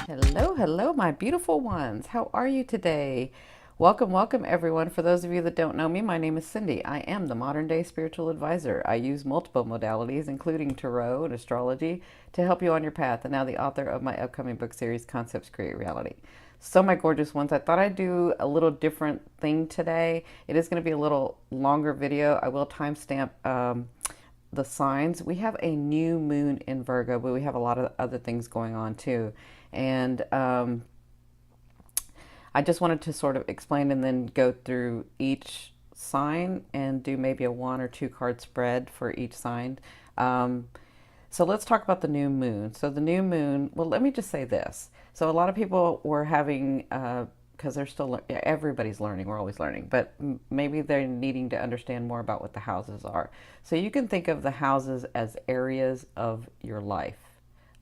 Hello, hello, my beautiful ones. How are you today? Welcome, welcome, everyone. For those of you that don't know me, my name is Cindy. I am the modern day spiritual advisor. I use multiple modalities, including tarot and astrology, to help you on your path, and now the author of my upcoming book series, Concepts Create Reality. So, my gorgeous ones, I thought I'd do a little different thing today. It is going to be a little longer video. I will timestamp the signs. We have a new moon in Virgo, but we have a lot of other things going on too. And I just wanted to sort of explain and then go through each sign and do maybe a 1 or 2 card spread for each sign. So let's talk about the new moon. So the new moon, well, let me just say this. So a lot of people were having, because they're still, everybody's learning, we're always learning, but maybe they're needing to understand more about what the houses are. So you can think of the houses as areas of your life,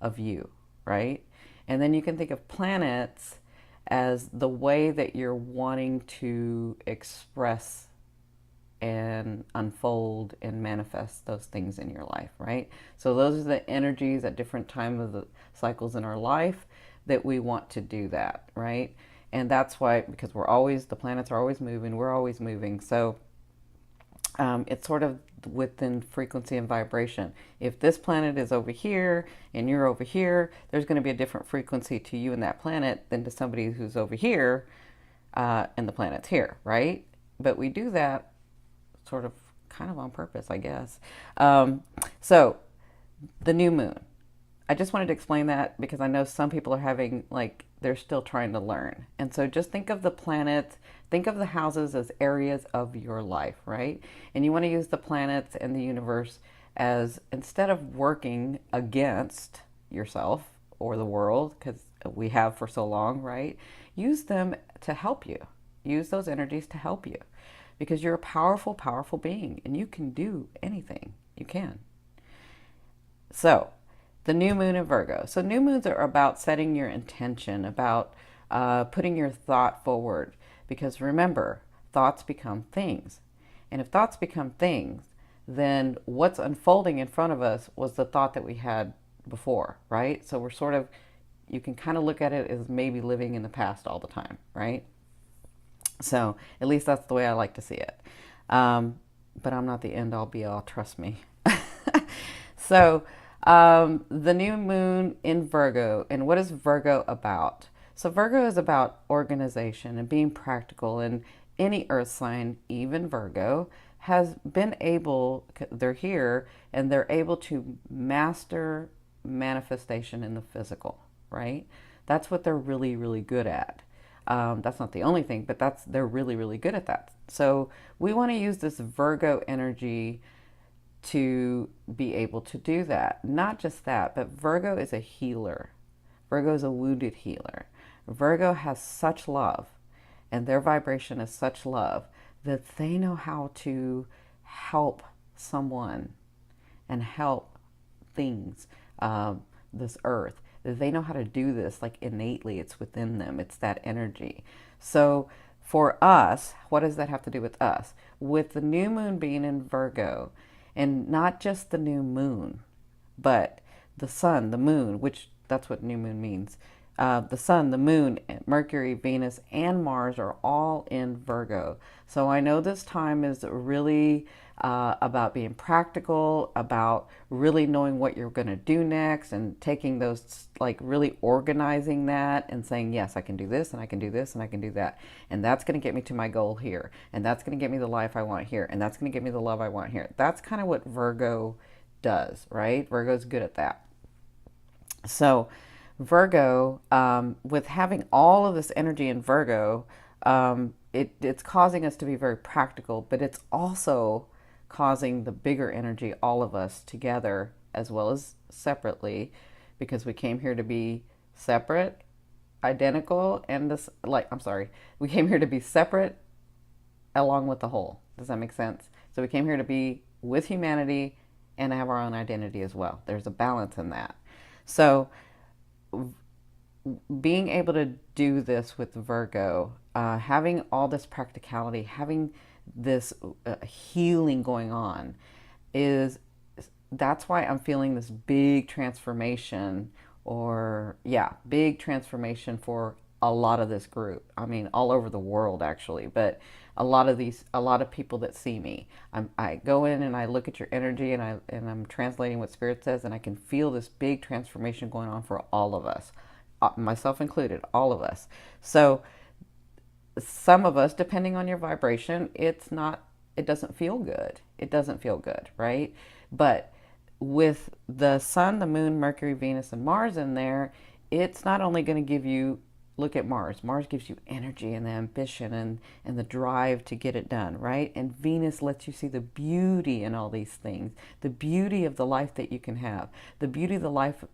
of you, right? And then you can think of planets as the way that you're wanting to express and unfold and manifest those things in your life, right? So those are the energies at different times of the cycles in our life that we want to do that, right? And that's why, because the planets are always moving, we're always moving. So it's sort of within frequency and vibration. If this planet is over here and you're over here, there's going to be a different frequency to you and that planet than to somebody who's over here and the planet's here, right? But we do that sort of kind of on purpose, I guess. So the new moon. I just wanted to explain that because I know some people are having, like, they're still trying to learn. And so just think of the planets, think of the houses as areas of your life, right? And you want to use the planets and the universe as, instead of working against yourself or the world, because we have for so long, right? Use them to help you. Use those energies to help you because you're a powerful, powerful being and you can do anything. You can. So, the new moon in Virgo. So new moons are about setting your intention, about putting your thought forward. Because remember, thoughts become things. And if thoughts become things, then what's unfolding in front of us was the thought that we had before, right? So we're sort of, you can kind of look at it as maybe living in the past all the time, right? So at least that's the way I like to see it. But I'm not the end all be all, trust me. So, the new moon in Virgo, and what is Virgo about? So Virgo is about organization and being practical, and any earth sign, even Virgo, has been able, they're here, and they're able to master manifestation in the physical, right? That's what they're really, really good at. That's not the only thing, but they're really, really good at that. So we want to use this Virgo energy to be able to do that. Not just that, but Virgo is a healer. Virgo is a wounded healer. Virgo has such love, and their vibration is such love that they know how to help someone and help things, this earth. They know how to do this like innately. It's within them. It's that energy. So for us, what does that have to do with us? With the new moon being in Virgo, and not just the new moon, but the sun, the moon, which that's what new moon means. The sun, the moon, Mercury, Venus, and Mars are all in Virgo. So I know this time is really about being practical, about really knowing what you're going to do next and taking those, like really organizing that and saying, yes, I can do this and I can do this and I can do that. And that's going to get me to my goal here. And that's going to get me the life I want here. And that's going to get me the love I want here. That's kind of what Virgo does, right? Virgo's good at that. So Virgo, with having all of this energy in Virgo, it's causing us to be very practical, but it's also causing the bigger energy, all of us together as well as separately, because we came here to be separate, identical, and this, like, I'm sorry, we came here to be separate along with the whole. Does that make sense? So we came here to be with humanity and have our own identity as well. There's a balance in that. So being able to do this with Virgo, having all this practicality, having this healing going on, is that's why I'm feeling this big transformation or yeah, big transformation for a lot of this group. I mean, all over the world actually, but a lot of people that see me, I go in and I look at your energy, and I'm translating what Spirit says, and I can feel this big transformation going on for all of us, myself included, all of us. So some of us, depending on your vibration, it doesn't feel good. It doesn't feel good, right? But with the sun, the moon, Mercury, Venus, and Mars in there, it's not only going to give you, look at Mars. Mars gives you energy and the ambition and the drive to get it done, right? And Venus lets you see the beauty in all these things, the beauty of the life that you can have, the beauty of the life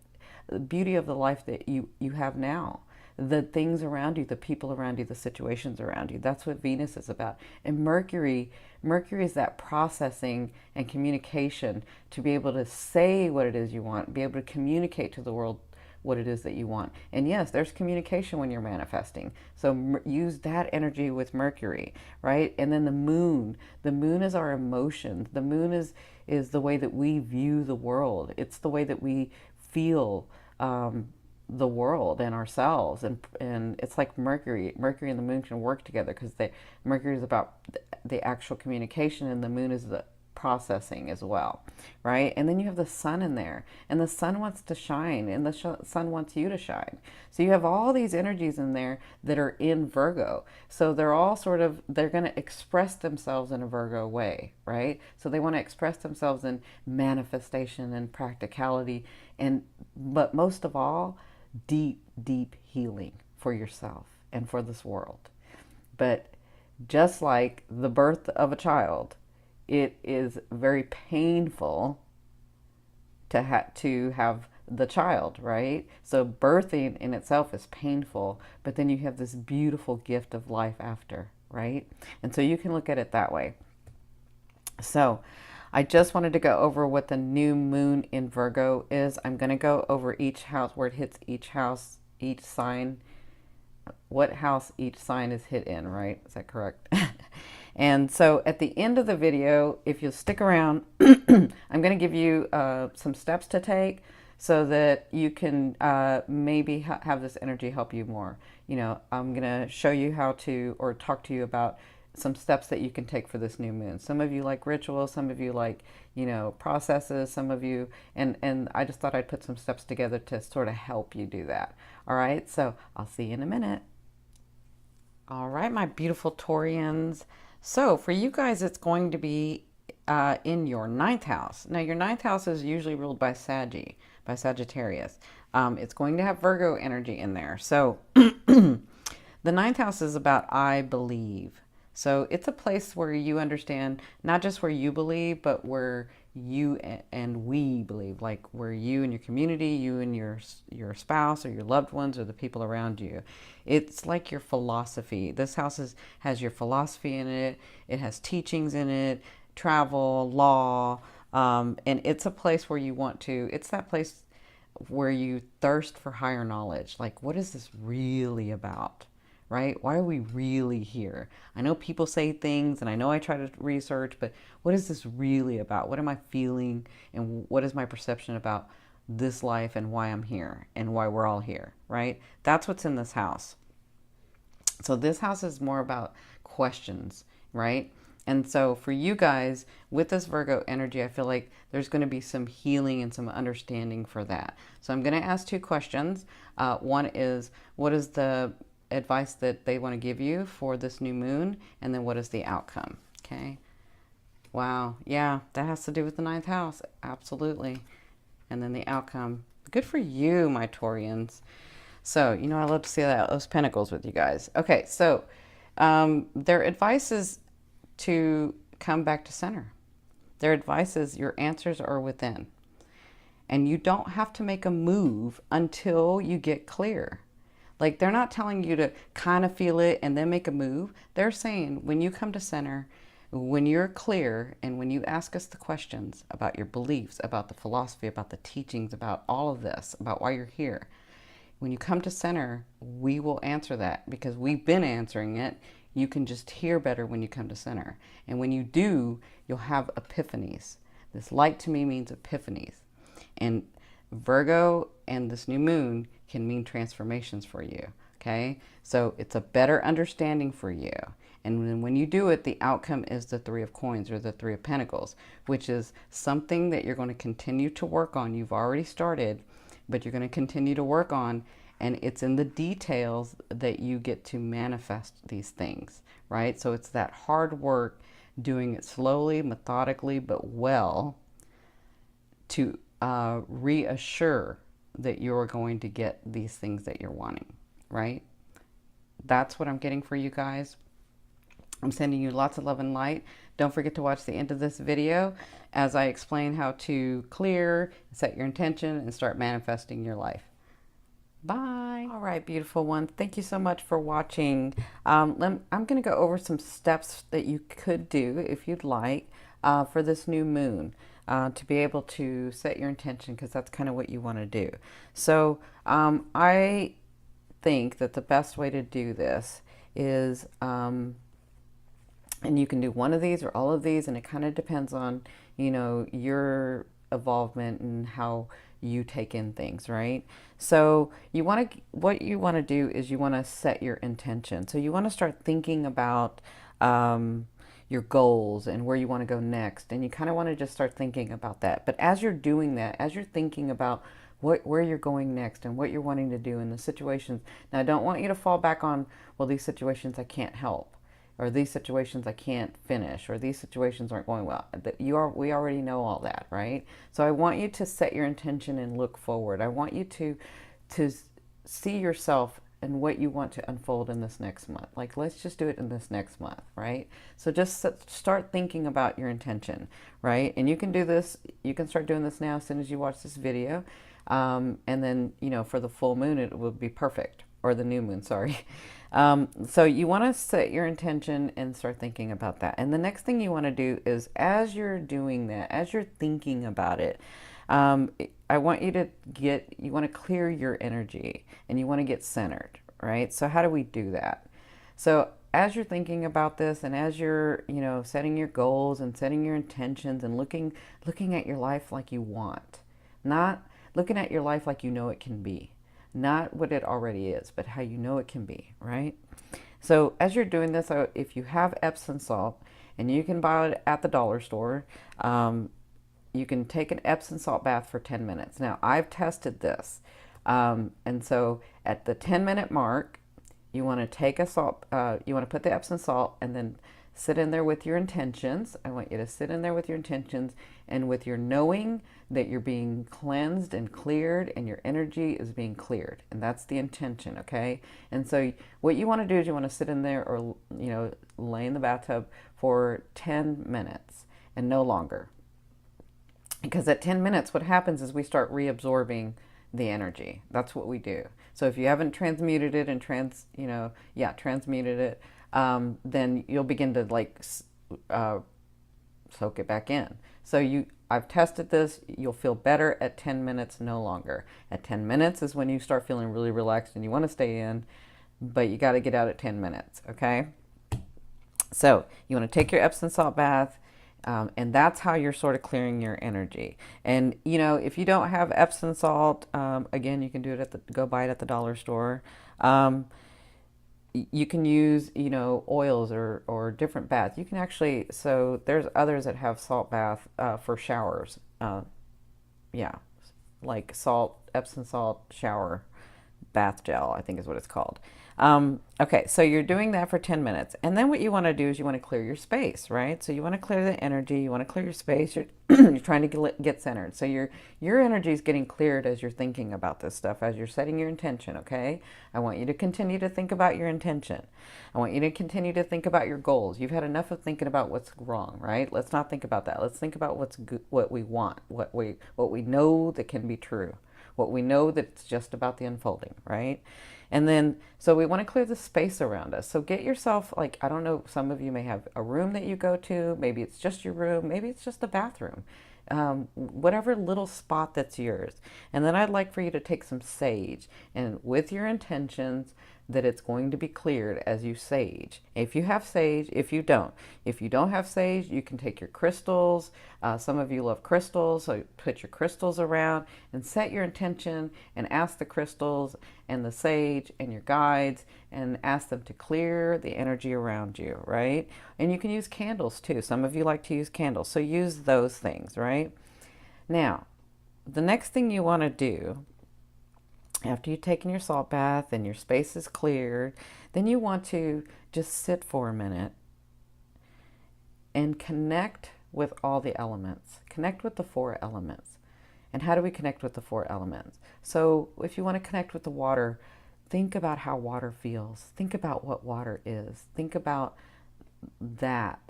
that you have now, the things around you, the people around you, the situations around you. That's what Venus is about. And Mercury is that processing and communication to be able to say what it is you want, be able to communicate to the world what it is that you want. And yes, there's communication when you're manifesting. So use that energy with Mercury, right? And then the moon is our emotions. The moon is the way that we view the world. It's the way that we feel the world and ourselves, and it's like Mercury and the moon can work together, because Mercury is about the actual communication, and the moon is the processing as well, right? And then you have the sun in there, and the sun wants to shine, and the sun wants you to shine. So you have all these energies in there that are in Virgo. So they're going to express themselves in a Virgo way, right? So they want to express themselves in manifestation and practicality, but most of all, deep, deep healing for yourself and for this world. But just like the birth of a child, it is very painful to have the child, right? So birthing in itself is painful, but then you have this beautiful gift of life after, right? And so you can look at it that way. So I just wanted to go over what the new moon in Virgo is. I'm going to go over each house, where it hits each house, each sign, what house each sign is hit in, right? Is that correct? And so at the end of the video, if you'll stick around, I'm going to give you some steps to take so that you can maybe have this energy help you more. You know, I'm going to show you how to, or talk to you about some steps that you can take for this new moon. Some of you like rituals, some of you like, you know, processes, some of you, and I just thought I'd put some steps together to sort of help you do that. All right, so I'll see you in a minute. All right, my beautiful Taurians. So for you guys, it's going to be in your ninth house. Now, your ninth house is usually ruled by Sagittarius. It's going to have Virgo energy in there. So the ninth house is about I believe. So it's a place where you understand not just where you believe, but where you and we believe, like where you and your community, you and your spouse or your loved ones or the people around you. It's like your philosophy. This house has your philosophy in it. It has teachings in it, travel, law, and it's a place where you want to, it's that place where you thirst for higher knowledge. Like, what is this really about? Right? Why are we really here? I know people say things, and I know I try to research, but what is this really about? What am I feeling? And what is my perception about this life and why I'm here and why we're all here, right? That's what's in this house. So this house is more about questions, right? And so for you guys with this Virgo energy, I feel like there's going to be some healing and some understanding for that. So I'm going to ask two questions. One is, what is the advice that they want to give you for this new moon, and then what is the outcome? Okay. Wow. Yeah, that has to do with the ninth house. Absolutely. And then the outcome. Good for you, my Taurians. So, you know, I love to see those pentacles with you guys. Okay, so their advice is to come back to center. Their advice is your answers are within. And you don't have to make a move until you get clear. Like, they're not telling you to kind of feel it and then make a move. They're saying when you come to center, when you're clear, and when you ask us the questions about your beliefs, about the philosophy, about the teachings, about all of this, about why you're here, when you come to center, we will answer that because we've been answering it. You can just hear better when you come to center. And when you do, you'll have epiphanies. This light to me means epiphanies. And Virgo and this new moon can mean transformations for you. Okay, so it's a better understanding for you. And when you do it, the outcome is the Three of Coins or the Three of Pentacles, which is something that you're going to continue to work on. You've already started, but you're going to continue to work on. And it's in the details that you get to manifest these things, right? So it's that hard work, doing it slowly, methodically, but well, to reassure that you're going to get these things that you're wanting, right? That's what I'm getting for you guys. I'm sending you lots of love and light. Don't forget to watch the end of this video as I explain how to clear, set your intention, and start manifesting your life. Bye. All right, beautiful one. Thank you so much for watching. I'm going to go over some steps that you could do if you'd like for this new moon to be able to set your intention, because that's kind of what you want to do. So I think that the best way to do this is, and you can do one of these or all of these, and it kind of depends on, you know, your involvement and how you take in things, right? So what you want to do is you want to set your intention. So you want to start thinking about your goals and where you want to go next, and you kind of want to just start thinking about that. But as you're doing that, as you're thinking about where you're going next and what you're wanting to do in the situations, now I don't want you to fall back on, well, these situations I can't help, or these situations I can't finish, or these situations aren't going well. We already know all that, right? So I want you to set your intention and look forward. I want you to see yourself and what you want to unfold in this next month. Like, let's just do it in this next month, right? So just start thinking about your intention, right? And you can do this, you can start doing this now as soon as you watch this video. And then, you know, for the full moon, it will be perfect, or the new moon, sorry. So you want to set your intention and start thinking about that. And the next thing you want to do is, as you're doing that, as you're thinking about it, I want you to you want to clear your energy and you want to get centered, right? So how do we do that? So as you're thinking about this, and as you're, you know, setting your goals and setting your intentions and looking at your life like you want, not looking at your life like you know it can be, not what it already is, but how you know it can be, right? So as you're doing this, if you have Epsom salt, and you can buy it at the dollar store, you can take an Epsom salt bath for 10 minutes. Now, I've tested this. And so at the 10-minute mark, you want to take you want to put the Epsom salt and then sit in there with your intentions. I want you to sit in there with your intentions and with your knowing that you're being cleansed and cleared, and your energy is being cleared. And that's the intention, okay? And so what you want to do is you want to sit in there, or, you know, lay in the bathtub for 10 minutes and no longer. Because at 10 minutes, what happens is we start reabsorbing the energy. That's what we do. So if you haven't transmuted it and transmuted it, then you'll begin to soak it back in. So I've tested this. You'll feel better at 10 minutes, no longer. At 10 minutes is when you start feeling really relaxed and you want to stay in, but you got to get out at 10 minutes, okay? So you want to take your Epsom salt bath, and that's how you're sort of clearing your energy. And, you know, if you don't have Epsom salt, again, you can do it go buy it at the dollar store. You can use, you know, oils or different baths. You can actually, so there's others that have salt bath for showers. Yeah, like Epsom salt shower bath gel, I think is what it's called. Okay, so you're doing that for 10 minutes. And then what you want to do is you want to clear your space, right? So you want to clear the energy, you want to clear your space. You're, you're trying to get centered. So your energy is getting cleared as you're thinking about this stuff, as you're setting your intention, okay? I want you to continue to think about your intention. I want you to continue to think about your goals. You've had enough of thinking about what's wrong, right? Let's not think about that. Let's think about what's good, what we want, what we know that can be true, what we know that's just about the unfolding, right? And then, so we want to clear the space around us. So get yourself, like, I don't know, some of you may have a room that you go to. Maybe it's just your room. Maybe it's just the bathroom. Whatever little spot that's yours. And then I'd like for you to take some sage and with your intentions, that it's going to be cleared as you sage. If you have sage, if you don't have sage, you can take your crystals. Some of you love crystals, so put your crystals around and set your intention and ask the crystals and the sage and your guides and ask them to clear the energy around you, right? And you can use candles too. Some of you like to use candles, so use those things, right? Now, the next thing you want to do after you've taken your salt bath and your space is cleared, then you want to just sit for a minute and connect with all the elements. Connect with the four elements. And how do we connect with the four elements? So if you want to connect with the water, think about how water feels. Think about what water is. Think about that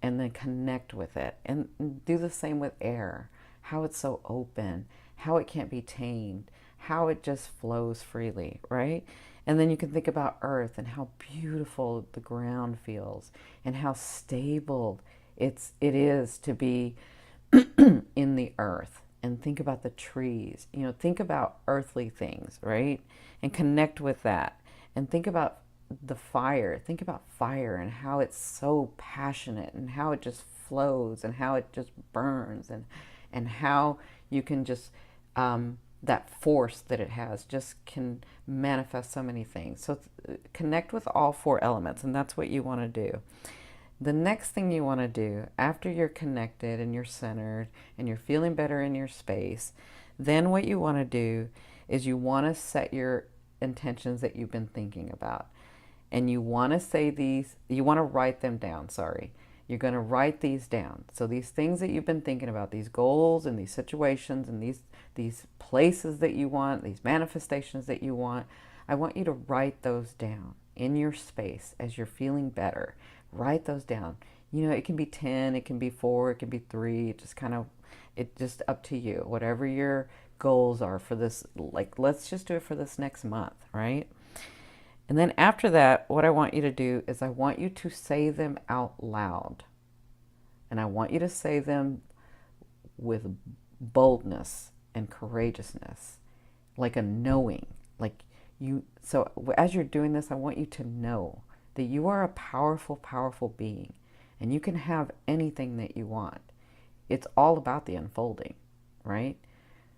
and then connect with it. And do the same with air, how it's so open, how it can't be tamed, how it just flows freely, right? And then you can think about earth and how beautiful the ground feels and how stable it is to be in the earth. And think about the trees, think about earthly things, right? And connect with that. And think about the fire. Think about fire and how it's so passionate and how it just flows and how it just burns and how you can just that force that it has just can manifest so many things. So connect with all four elements, and that's what you want to do. The next thing you want to do after you're connected and you're centered and you're feeling better in your space, then what you want to do is you want to set your intentions that you've been thinking about. And you want to say these, you want to write them down, sorry. You're going to write these down. So these things that you've been thinking about, these goals and these situations and these places that you want, these manifestations that you want, I want you to write those down in your space as you're feeling better. Write those down. It can be 10, it can be 4, it can be 3. It's just up to you. Whatever your goals are for this, like let's just do it for this next month, right? And then after that, what I want you to do is I want you to say them out loud. And I want you to say them with boldness and courageousness, like a knowing. So as you're doing this, I want you to know that you are a powerful, powerful being. And you can have anything that you want. It's all about the unfolding, right?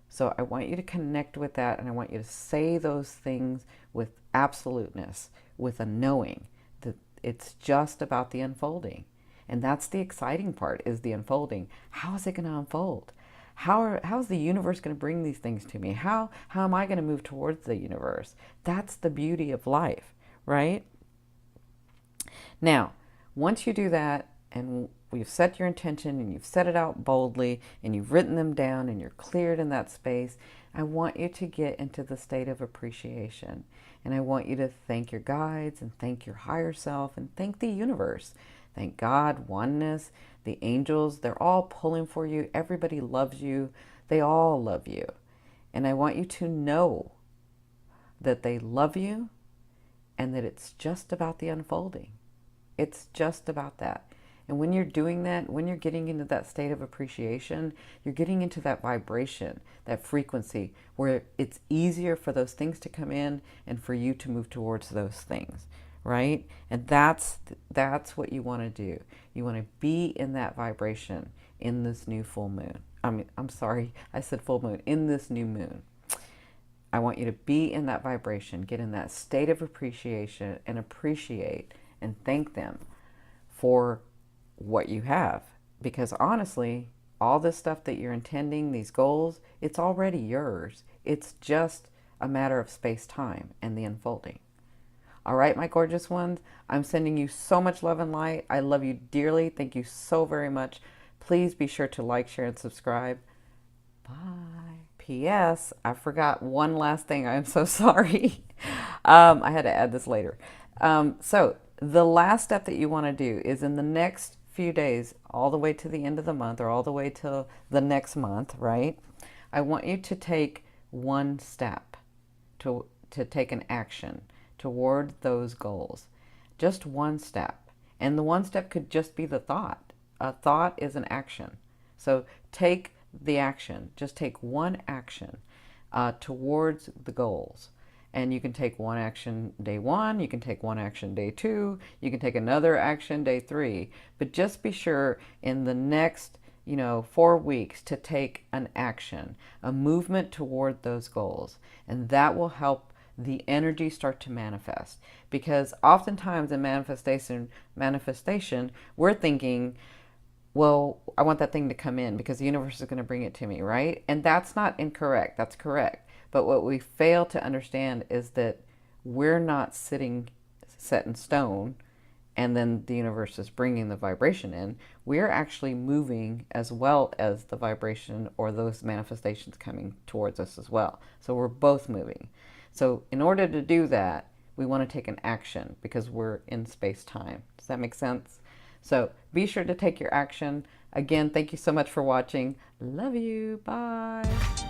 So I want you to connect with that, and I want you to say those things with absoluteness, with a knowing that it's just about the unfolding. And that's the exciting part, is the unfolding. How is it going to unfold? How is the universe going to bring these things to me? How am I going to move towards the universe? That's the beauty of life, right? Now, once you do that, and you've set your intention and you've set it out boldly and you've written them down and you're cleared in that space, I want you to get into the state of appreciation. And I want you to thank your guides and thank your higher self and thank the universe. Thank God, oneness, the angels, they're all pulling for you. Everybody loves you. They all love you. And I want you to know that they love you and that it's just about the unfolding. It's just about that. And when you're doing that, when you're getting into that state of appreciation, you're getting into that vibration, that frequency, where it's easier for those things to come in and for you to move towards those things, right? And that's what you want to do. You want to be in that vibration in this new full moon. I'm sorry, I said full moon, in this new moon. I want you to be in that vibration, get in that state of appreciation and appreciate and thank them for what you have. Because honestly, all this stuff that you're intending, these goals, it's already yours. It's just a matter of space-time and the unfolding. All right, my gorgeous ones, I'm sending you so much love and light. I love you dearly. Thank you so very much. Please be sure to like, share, and subscribe. Bye. P.S. I forgot one last thing. I'm so sorry. I had to add this later. So the last step that you want to do is in the next few days, all the way to the end of the month or all the way to the next month, right? I want you to take one step, to take an action toward those goals. Just one step. And the one step could just be the thought. A thought is an action. So take the action. Just take one action towards the goals. And you can take one action day one, you can take one action day two, you can take another action day three. But just be sure in the next 4 weeks to take an action, a movement toward those goals. And that will help the energy start to manifest. Because oftentimes in manifestation, we're thinking, well, I want that thing to come in because the universe is going to bring it to me, right? And that's not incorrect. That's correct. But what we fail to understand is that we're not sitting set in stone and then the universe is bringing the vibration in. We're actually moving as well as the vibration or those manifestations coming towards us as well. So we're both moving. So in order to do that, we want to take an action because we're in space-time. Does that make sense? So be sure to take your action. Again, thank you so much for watching. Love you. Bye.